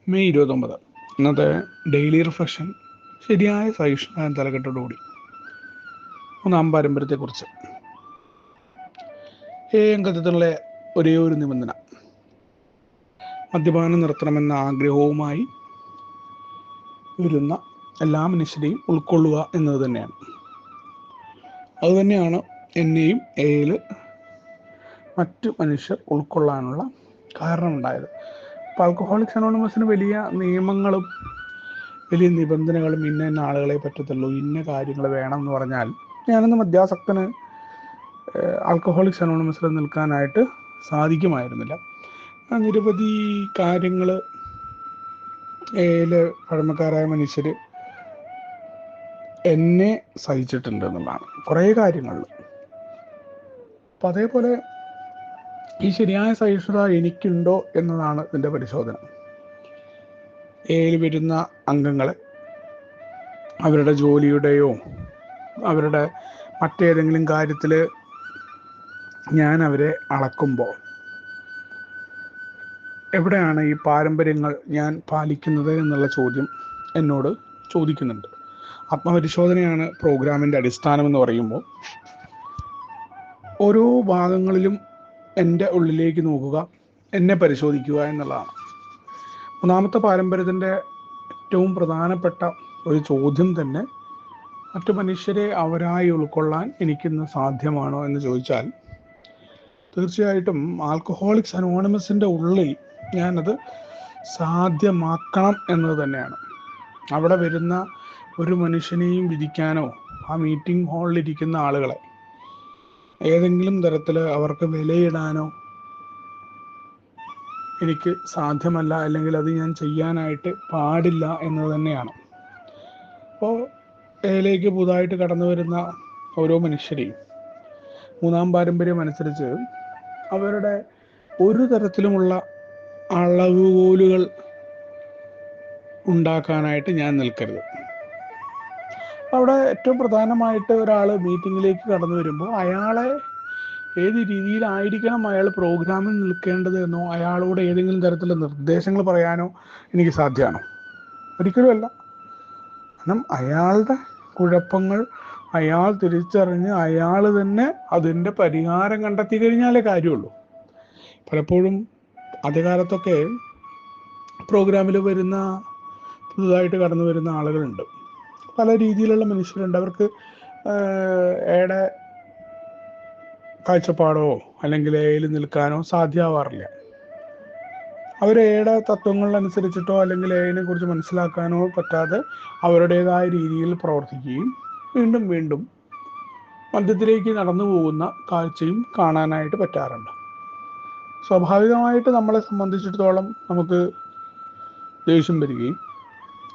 May 29 ഇന്നത്തെ daily reflection ശരിയായ സഹിഷ്ണുത തലക്കെട്ടോടുകൂടി മൂന്നാം പാരമ്പര്യത്തെക്കുറിച്ച്. അംഗത്തിലുള്ള ഒരേ ഒരു നിബന്ധന മദ്യപാനം നിർത്തണമെന്ന ആഗ്രഹവുമായി വരുന്ന എല്ലാ മനുഷ്യരെയും ഉൾക്കൊള്ളുക എന്നത് തന്നെയാണ്. അതുതന്നെയാണ് എന്നെയും എയിൽ മറ്റു മനുഷ്യർ ഉൾക്കൊള്ളാനുള്ള കാരണമുണ്ടായത്. അപ്പോൾ ആൽക്കഹോളിക്സ് അനോണിമസിന് വലിയ നിയമങ്ങളും വലിയ നിബന്ധനകളും ഇന്ന ആളുകളെ പറ്റത്തുള്ളൂ, ഇന്ന കാര്യങ്ങൾ വേണം എന്ന് പറഞ്ഞാൽ ഞാനൊന്ന് മദ്യാസക്തന് ആൽക്കഹോളിക്സ് അനോണിമസിൽ നിൽക്കാനായിട്ട് സാധിക്കുമായിരുന്നില്ല. നിരവധി കാര്യങ്ങൾ പഴമക്കാരായ മനുഷ്യർ എന്നെ സഹിച്ചിട്ടുണ്ട് എന്നുള്ളതാണ് കുറേ കാര്യങ്ങളിൽ. അപ്പം അതേപോലെ ഈ ശരിയായ സഹിഷ്ണുത എനിക്കുണ്ടോ എന്നതാണ് ഇതിൻ്റെ പരിശോധന. വരുന്ന അംഗങ്ങളെ അവരുടെ ജോലിയുടെയോ അവരുടെ മറ്റേതെങ്കിലും കാര്യത്തിൽ ഞാൻ അവരെ അളക്കുമ്പോൾ എവിടെയാണ് ഈ പാരമ്പര്യങ്ങൾ ഞാൻ പാലിക്കുന്നത് എന്നുള്ള ചോദ്യം എന്നോട് ചോദിക്കുന്നുണ്ട്. ആത്മപരിശോധനയാണ് പ്രോഗ്രാമിൻ്റെ അടിസ്ഥാനം എന്ന് പറയുമ്പോൾ ഓരോ ഭാഗങ്ങളിലും എൻ്റെ ഉള്ളിലേക്ക് നോക്കുക, എന്നെ പരിശോധിക്കുക എന്നുള്ളതാണ്. മൂന്നാമത്തെ പാരമ്പര്യത്തിൻ്റെ ഏറ്റവും പ്രധാനപ്പെട്ട ഒരു ചോദ്യം തന്നെ മറ്റു മനുഷ്യരെ അവരായി ഉൾക്കൊള്ളാൻ എനിക്കിന്ന് സാധ്യമാണോ എന്ന് ചോദിച്ചാൽ തീർച്ചയായിട്ടും ആൽക്കഹോളിക്സ് അനോണിമസിൻ്റെ ഉള്ളിൽ ഞാനത് സാധ്യമാക്കണം എന്നത് തന്നെയാണ്. അവിടെ വരുന്ന ഒരു മനുഷ്യനെയും വിധിക്കാനോ ആ മീറ്റിംഗ് ഹാളിലിരിക്കുന്ന ആളുകളെ ഏതെങ്കിലും തരത്തിൽ അവർക്ക് വിലയിടാനോ എനിക്ക് സാധ്യമല്ല, അല്ലെങ്കിൽ അത് ഞാൻ ചെയ്യാനായിട്ട് പാടില്ല എന്നത് തന്നെയാണ്. അപ്പോൾ എയിലേക്ക് പുതുതായിട്ട് കടന്നു വരുന്ന ഓരോ മനുഷ്യരെയും മൂന്നാം പാരമ്പര്യം അനുസരിച്ച് അവരുടെ ഒരു തരത്തിലുമുള്ള അളവുകോലുകൾ ഉണ്ടാക്കാനായിട്ട് ഞാൻ നിൽക്കരുത്. അവിടെ ഏറ്റവും പ്രധാനമായിട്ട് ഒരാൾ മീറ്റിങ്ങിലേക്ക് കടന്നു വരുമ്പോൾ അയാളെ ഏത് രീതിയിലായിരിക്കണം അയാൾ പ്രോഗ്രാമിൽ നിൽക്കേണ്ടത് എന്നോ അയാളോട് ഏതെങ്കിലും തരത്തിലുള്ള നിർദ്ദേശങ്ങൾ പറയാനോ എനിക്ക് സാധ്യമാണോ? ഒരിക്കലുമല്ല. കാരണം അയാളുടെ കുഴപ്പങ്ങൾ അയാൾ തിരിച്ചറിഞ്ഞ് അയാൾ തന്നെ അതിൻ്റെ പരിഹാരം കണ്ടെത്തി കഴിഞ്ഞാലേ കാര്യമുള്ളൂ. പലപ്പോഴും ആദ്യകാലത്തൊക്കെ പ്രോഗ്രാമിൽ വരുന്ന പുതുതായിട്ട് കടന്നു വരുന്ന ആളുകളുണ്ട്, പല രീതിയിലുള്ള മനുഷ്യരുണ്ട്. അവർക്ക് ഏടെ കാഴ്ചപ്പാടോ അല്ലെങ്കിൽ ഏയിൽ നിൽക്കാനോ സാധ്യമാവാറില്ല. അവർ ഏടെ തത്വങ്ങളനുസരിച്ചിട്ടോ അല്ലെങ്കിൽ ഏതിനെ കുറിച്ച് മനസ്സിലാക്കാനോ പറ്റാതെ അവരുടേതായ രീതിയിൽ പ്രവർത്തിക്കുകയും വീണ്ടും വീണ്ടും മദ്യത്തിലേക്ക് നടന്നു പോകുന്ന കാഴ്ചയും കാണാനായിട്ട് പറ്റാറുണ്ട്. സ്വാഭാവികമായിട്ട് നമ്മളെ സംബന്ധിച്ചിടത്തോളം നമുക്ക് ദേഷ്യം വരികയും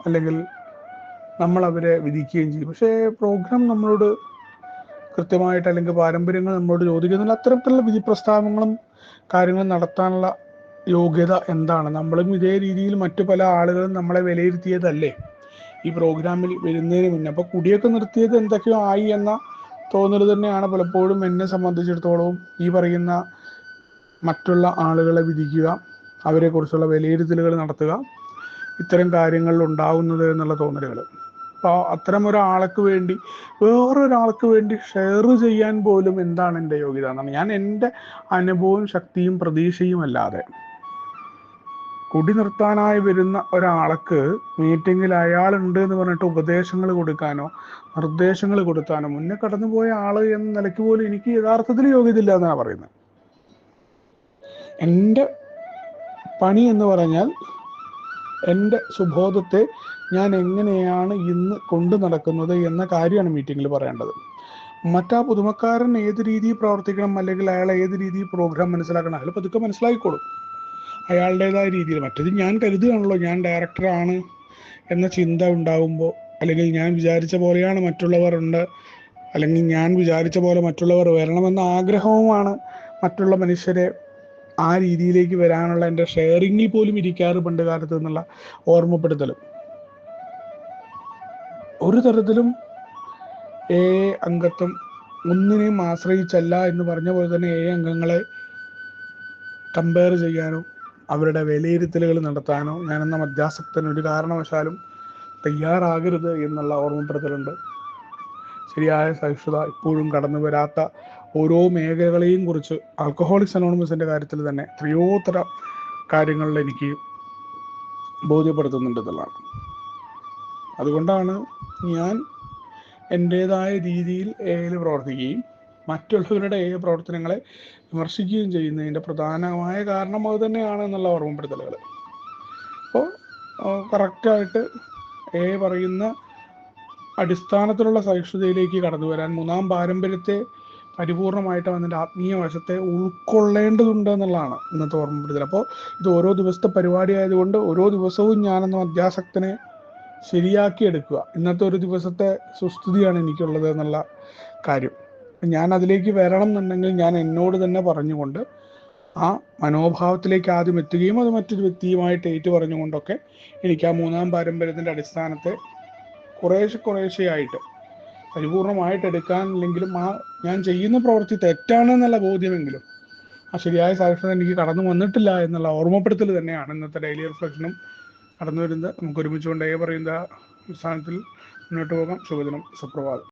അല്ലെങ്കിൽ നമ്മൾ അവരെ വിധിക്കുകയും ചെയ്യും. പക്ഷേ പ്രോഗ്രാം നമ്മളോട് കൃത്യമായിട്ട് അല്ലെങ്കിൽ പാരമ്പര്യങ്ങൾ നമ്മളോട് ചോദിക്കുന്നില്ല. അത്തരത്തിലുള്ള വിധി പ്രസ്താവങ്ങളും കാര്യങ്ങളും നടത്താനുള്ള യോഗ്യത എന്താണ്? നമ്മളും ഇതേ രീതിയിൽ മറ്റു പല ആളുകളും നമ്മളെ വിലയിരുത്തിയതല്ലേ ഈ പ്രോഗ്രാമിൽ വരുന്നതിന് മുന്നേ. അപ്പോൾ കുടിയൊക്കെ നിർത്തിയത് എന്തൊക്കെയോ ആയി എന്ന തോന്നൽ തന്നെയാണ് പലപ്പോഴും എന്നെ സംബന്ധിച്ചിടത്തോളവും ഈ പറയുന്ന മറ്റുള്ള ആളുകളെ വിധിക്കുക, അവരെക്കുറിച്ചുള്ള വിലയിരുത്തലുകൾ നടത്തുക, ഇത്തരം കാര്യങ്ങളിൽ ഉണ്ടാവുന്നത് എന്നുള്ള തോന്നലുകൾ. അപ്പോൾ അത്തരം ഒരാൾക്ക് വേണ്ടി വേറൊരാൾക്ക് വേണ്ടി ഷെയർ ചെയ്യാൻ പോലും എന്താണ് എൻ്റെ യോഗ്യത എന്നാണ്. ഞാൻ എൻ്റെ അനുഭവവും ശക്തിയും പ്രതീക്ഷയും അല്ലാതെ കുടി നിർത്താനായി വരുന്ന ഒരാൾക്ക് മീറ്റിങ്ങിൽ അയാളുണ്ട് എന്ന് പറഞ്ഞിട്ട് ഉപദേശങ്ങൾ കൊടുക്കാനോ നിർദ്ദേശങ്ങൾ കൊടുക്കാനോ മുന്നേ കടന്നുപോയ ആൾ എന്ന നിലയ്ക്ക് പോലും എനിക്ക് യഥാർത്ഥത്തിൽ യോഗ്യതയില്ല എന്നാണ് പറയുന്നത്. എൻ്റെ പണി എന്ന് പറഞ്ഞാൽ എൻ്റെ സുബോധത്തെ ഞാൻ എങ്ങനെയാണ് ഇന്ന് കൊണ്ടു നടക്കുന്നത് എന്ന കാര്യമാണ് മീറ്റിങ്ങിൽ പറയേണ്ടത്. മറ്റാ പുതുമക്കാരൻ ഏത് രീതിയിൽ പ്രവർത്തിക്കണം അല്ലെങ്കിൽ അയാൾ ഏത് രീതിയിൽ പ്രോഗ്രാം മനസ്സിലാക്കണം, അയാൾ പതുക്കെ മനസ്സിലാക്കിക്കോളും അയാളുടേതായ രീതിയിൽ. മറ്റത് ഞാൻ കരുതുകയാണല്ലോ ഞാൻ ഡയറക്ടറാണ് എന്ന ചിന്ത ഉണ്ടാകുമ്പോൾ, അല്ലെങ്കിൽ ഞാൻ വിചാരിച്ച പോലെയാണ് മറ്റുള്ളവർ ഉണ്ട്, അല്ലെങ്കിൽ ഞാൻ വിചാരിച്ച പോലെ മറ്റുള്ളവർ വരണമെന്ന ആഗ്രഹവുമാണ് മറ്റുള്ള മനുഷ്യരെ ആ രീതിയിലേക്ക് വരാനുള്ള എൻ്റെ ഷെയറിങ്ങിൽ പോലും ഇരിക്കാറ് പണ്ട് കാലത്ത് എന്നുള്ള ഓർമ്മപ്പെടുത്തലും. ഒരു തരത്തിലും അംഗത്വം ഒന്നിനെയും ആശ്രയിച്ചല്ല എന്ന് പറഞ്ഞ പോലെ തന്നെ അംഗങ്ങളെ കമ്പയർ ചെയ്യാനോ അവരുടെ വിലയിരുത്തലുകൾ നടത്താനോ ഞാനെന്ന മധ്യാസക്തന് ഒരു കാരണവശാലും തയ്യാറാകരുത് എന്നുള്ള ഓർമ്മപ്പെടുത്തലുണ്ട്. ശരിയായ സഹിഷ്ണുത ഇപ്പോഴും കടന്നു വരാത്ത ഓരോ മേഖലകളെയും കുറിച്ച് ആൽക്കഹോളിക്സ് അനോണിമസിൻ്റെ കാര്യത്തിൽ തന്നെ എത്രയോ തരം കാര്യങ്ങളിൽ എനിക്ക് ബോധ്യപ്പെടുത്തുന്നുണ്ട് എന്നുള്ളതാണ്. അതുകൊണ്ടാണ് ഞാൻ എൻ്റേതായ രീതിയിൽ എയിൽ പ്രവർത്തിക്കുകയും മറ്റുള്ളവരുടെ പ്രവർത്തനങ്ങളെ വിമർശിക്കുകയും ചെയ്യുന്നതിൻ്റെ പ്രധാനമായ കാരണം അത് തന്നെയാണ് എന്നുള്ള ഓർമ്മപ്പെടുത്തലുകൾ. അപ്പോൾ കറക്റ്റായിട്ട് പറയുന്ന അടിസ്ഥാനത്തിലുള്ള സഹിഷ്ണുതയിലേക്ക് കടന്നു വരാൻ മൂന്നാം പാരമ്പര്യത്തെ പരിപൂർണമായിട്ട് അതിൻ്റെ ആത്മീയ വശത്തെ ഉൾക്കൊള്ളേണ്ടതുണ്ട് എന്നുള്ളതാണ് ഇന്നത്തെ ഓർമ്മപ്പെടുത്തൽ. അപ്പോൾ ഇത് ഓരോ ദിവസത്തെ പരിപാടി ആയതുകൊണ്ട് ഓരോ ദിവസവും ഞാനെന്ന മധ്യാസക്തനെ ശരിയാക്കിയെടുക്കുക. ഇന്നത്തെ ഒരു ദിവസത്തെ സുസ്ഥിതിയാണ് എനിക്കുള്ളത് എന്നുള്ള കാര്യം. ഞാൻ അതിലേക്ക് വരണം എന്നുണ്ടെങ്കിൽ ഞാൻ എന്നോട് തന്നെ പറഞ്ഞുകൊണ്ട് ആ മനോഭാവത്തിലേക്ക് ആദ്യം എത്തുകയും അത് മറ്റൊരു വ്യക്തിയുമായിട്ട് ഏറ്റു പറഞ്ഞുകൊണ്ടൊക്കെ എനിക്ക് ആ മൂന്നാം പാരമ്പര്യത്തിൻ്റെ അടിസ്ഥാനത്തെ കുറേശ്ശെയായിട്ട് പരിപൂർണമായിട്ട് എടുക്കാനില്ലെങ്കിലും ആ ഞാൻ ചെയ്യുന്ന പ്രവൃത്തി തെറ്റാണെന്നുള്ള ബോധ്യമെങ്കിലും ആ ശരിയായ സാക്ഷരത എനിക്ക് കടന്നു വന്നിട്ടില്ല എന്നുള്ള ഓർമ്മപ്പെടുത്തൽ തന്നെയാണ് ഇന്നത്തെ ഡെയിലി റിഫ്ലക്ഷനും കടന്നു വരുന്നത്. നമുക്ക് ഒരുമിച്ചുകൊണ്ട് പറയുന്ന അടിസ്ഥാനത്തിൽ മുന്നോട്ട് പോകാം. ശുഭദിനം, സുപ്രഭാതം.